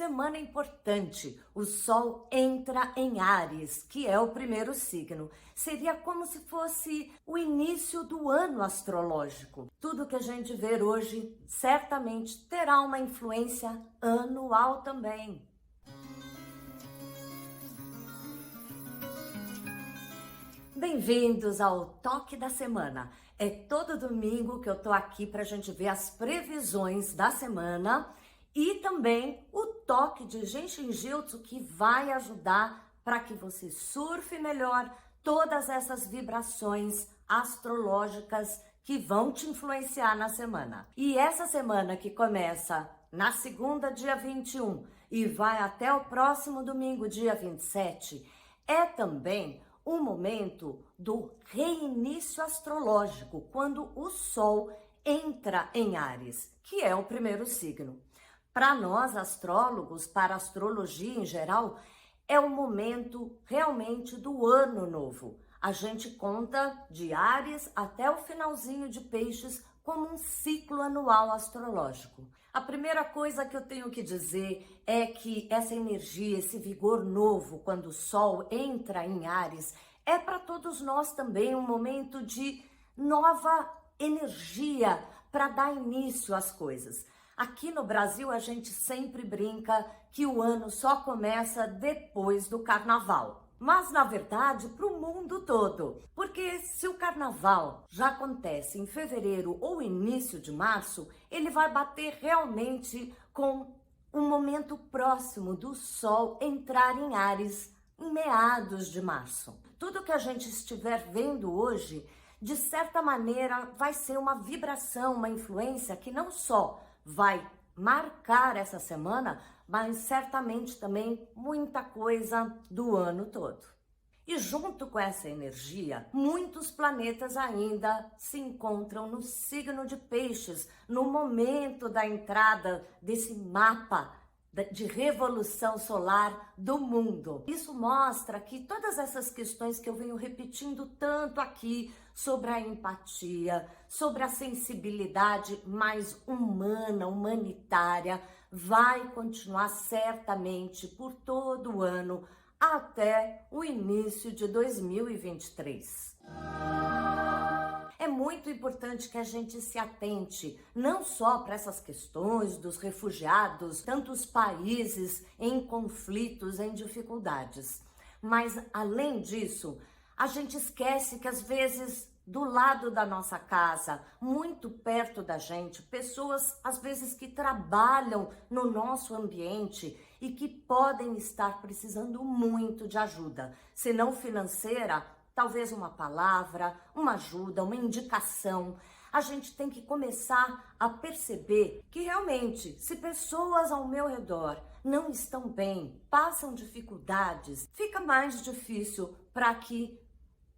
semana importante. O Sol entra em Áries, que é o primeiro signo. Seria como se fosse o início do ano astrológico. Tudo que a gente vê hoje certamente terá uma influência anual também. Bem-vindos ao Toque da Semana. É todo domingo que eu tô aqui para a gente ver as previsões da semana e também o toque de Genshin Jutsu que vai ajudar para que você surfe melhor todas essas vibrações astrológicas que vão te influenciar na semana. E essa semana que começa na segunda, dia 21, e vai até o próximo domingo, dia 27, é também o momento do reinício astrológico, quando o Sol entra em Áries, que é o primeiro signo. Para nós, astrólogos, para a astrologia em geral, é o momento realmente do ano novo. A gente conta de Áries até o finalzinho de Peixes como um ciclo anual astrológico. A primeira coisa que eu tenho que dizer é que essa energia, esse vigor novo, quando o Sol entra em Áries, é para todos nós também um momento de nova energia para dar início às coisas. Aqui no Brasil, a gente sempre brinca que o ano só começa depois do Carnaval. Mas, na verdade, para o mundo todo. Porque se o Carnaval já acontece em fevereiro ou início de março, ele vai bater realmente com um momento próximo do Sol entrar em Áries, em meados de março. Tudo que a gente estiver vendo hoje, de certa maneira, vai ser uma vibração, uma influência que não só vai marcar essa semana, mas certamente também muita coisa do ano todo. E junto com essa energia, muitos planetas ainda se encontram no signo de Peixes, no momento da entrada desse mapa de revolução solar do mundo. Isso mostra que todas essas questões que eu venho repetindo tanto aqui, sobre a empatia, sobre a sensibilidade mais humana, humanitária, vai continuar certamente por todo o ano até o início de 2023. É muito importante que a gente se atente não só para essas questões dos refugiados, tantos países em conflitos, em dificuldades, mas além disso, a gente esquece que às vezes do lado da nossa casa, muito perto da gente, pessoas às vezes que trabalham no nosso ambiente e que podem estar precisando muito de ajuda, se não financeira, talvez uma palavra, uma ajuda, uma indicação. A gente tem que começar a perceber que realmente, se pessoas ao meu redor não estão bem, passam dificuldades, fica mais difícil para que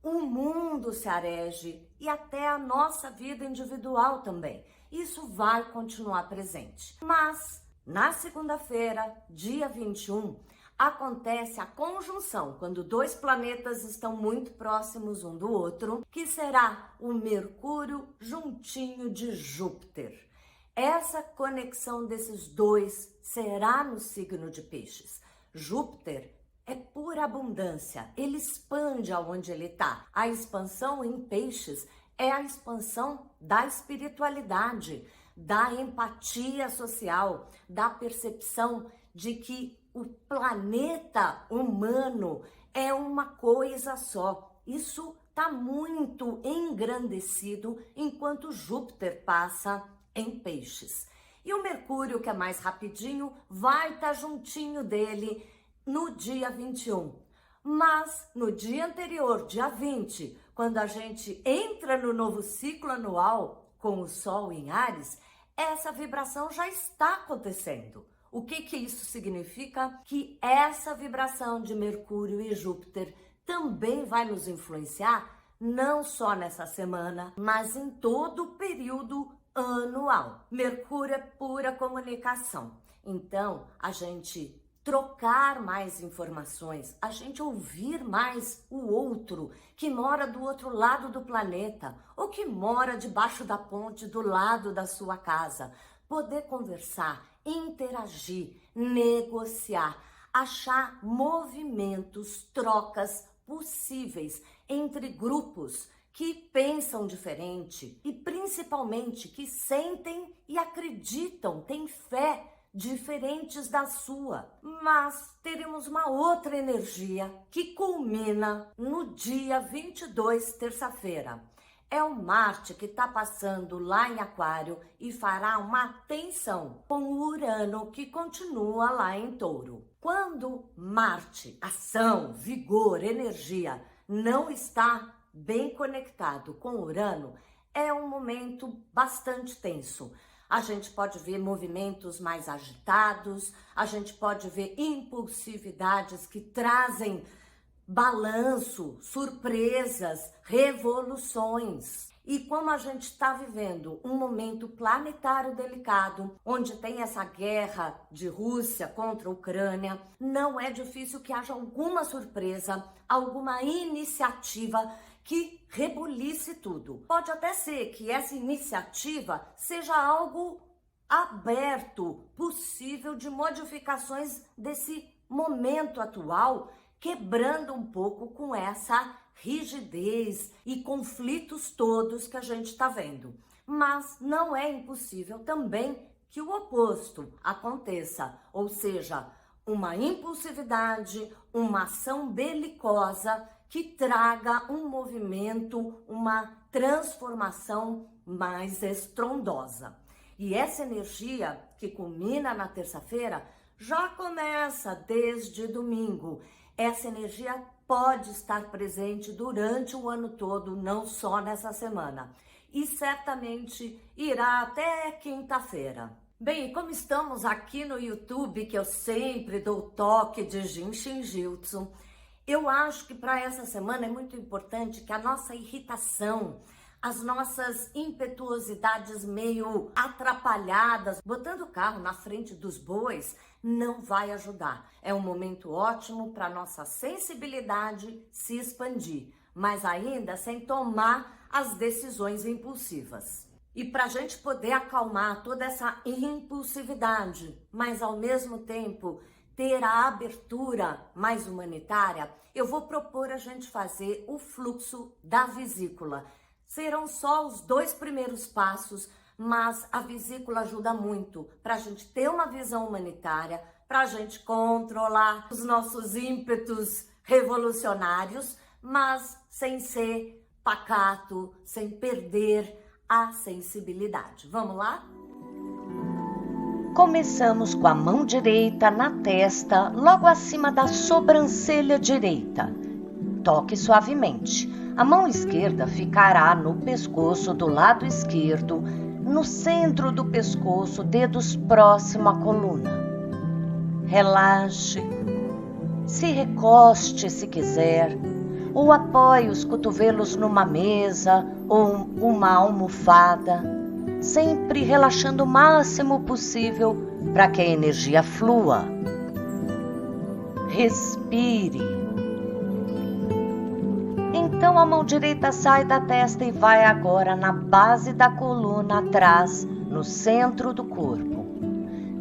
o mundo se areje e até a nossa vida individual também. Isso vai continuar presente. Mas, na segunda-feira, dia 21, acontece a conjunção, quando dois planetas estão muito próximos um do outro, que será o Mercúrio juntinho de Júpiter. Essa conexão desses dois será no signo de Peixes. Júpiter é pura abundância, ele expande aonde ele está. A expansão em Peixes é a expansão da espiritualidade, da empatia social, da percepção de que o planeta humano é uma coisa só. Isso está muito engrandecido enquanto Júpiter passa em Peixes. E o Mercúrio, que é mais rapidinho, vai estar juntinho dele no dia 21. Mas no dia anterior, dia 20, quando a gente entra no novo ciclo anual com o Sol em Áries, essa vibração já está acontecendo. O que isso significa? Que essa vibração de Mercúrio e Júpiter também vai nos influenciar, não só nessa semana, mas em todo o período anual. Mercúrio é pura comunicação. Então, a gente trocar mais informações, a gente ouvir mais o outro que mora do outro lado do planeta ou que mora debaixo da ponte do lado da sua casa, poder conversar interagir, negociar, achar movimentos, trocas possíveis entre grupos que pensam diferente e principalmente que sentem e acreditam, têm fé diferentes da sua. Mas teremos uma outra energia que culmina no dia 22, terça-feira. É o Marte que está passando lá em Aquário e fará uma tensão com o Urano que continua lá em Touro. Quando Marte, ação, vigor, energia, não está bem conectado com Urano, é um momento bastante tenso. A gente pode ver movimentos mais agitados, a gente pode ver impulsividades que trazem balanço, surpresas, revoluções. E como a gente está vivendo um momento planetário delicado, onde tem essa guerra de Rússia contra a Ucrânia, não é difícil que haja alguma surpresa, alguma iniciativa que rebulice tudo. Pode até ser que essa iniciativa seja algo aberto, possível de modificações desse momento atual, quebrando um pouco com essa rigidez e conflitos todos que a gente está vendo. Mas não é impossível também que o oposto aconteça, ou seja, uma impulsividade, uma ação belicosa que traga um movimento, uma transformação mais estrondosa. E essa energia que culmina na terça-feira já começa desde domingo. Essa energia pode estar presente durante o ano todo, não só nessa semana. E certamente irá até quinta-feira. Bem, como estamos aqui no YouTube, que eu sempre dou toque de Jinshin Jyutsu, eu acho que para essa semana é muito importante que a nossa irritação, as nossas impetuosidades meio atrapalhadas, botando o carro na frente dos bois, não vai ajudar. É um momento ótimo para nossa sensibilidade se expandir, mas ainda sem tomar as decisões impulsivas. E para a gente poder acalmar toda essa impulsividade, mas ao mesmo tempo ter a abertura mais humanitária, eu vou propor a gente fazer o fluxo da vesícula. Serão só os 2 primeiros passos, mas a vesícula ajuda muito para a gente ter uma visão humanitária, para a gente controlar os nossos ímpetos revolucionários, mas sem ser pacato, sem perder a sensibilidade. Vamos lá? Começamos com a mão direita na testa, logo acima da sobrancelha direita. Toque suavemente. A mão esquerda ficará no pescoço do lado esquerdo, no centro do pescoço, dedos próximo à coluna. Relaxe. Se recoste se quiser, ou apoie os cotovelos numa mesa ou uma almofada, sempre relaxando o máximo possível para que a energia flua. Respire. Então a mão direita sai da testa e vai agora na base da coluna atrás, no centro do corpo.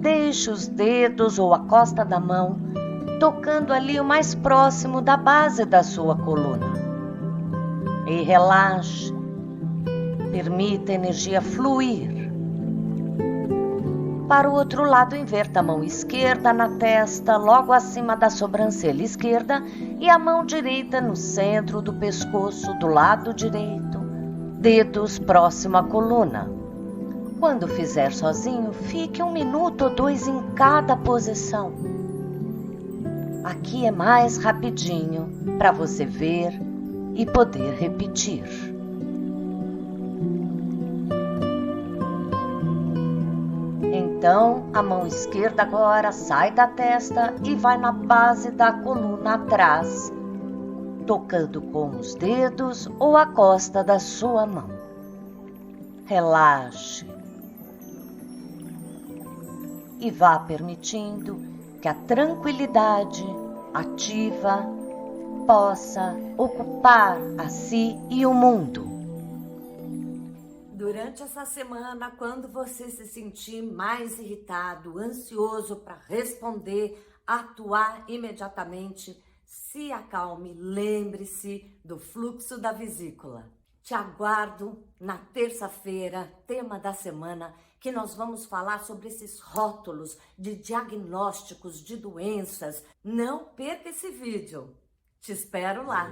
Deixe os dedos ou a costa da mão tocando ali o mais próximo da base da sua coluna. E relaxe. Permita a energia fluir. Para o outro lado, inverta a mão esquerda na testa, logo acima da sobrancelha esquerda, e a mão direita no centro do pescoço, do lado direito, dedos próximo à coluna. Quando fizer sozinho, fique 1 minuto ou 2 em cada posição. Aqui é mais rapidinho para você ver e poder repetir. Então, a mão esquerda agora sai da testa e vai na base da coluna atrás, tocando com os dedos ou a costa da sua mão. Relaxe. E vá permitindo que a tranquilidade ativa possa ocupar a si e o mundo. Durante durante essa semana, quando você se sentir mais irritado, ansioso para responder, atuar imediatamente, se acalme, lembre-se do fluxo da vesícula. Te aguardo na terça-feira, tema da semana, que nós vamos falar sobre esses rótulos de diagnósticos de doenças. Não perca esse vídeo. Te espero lá.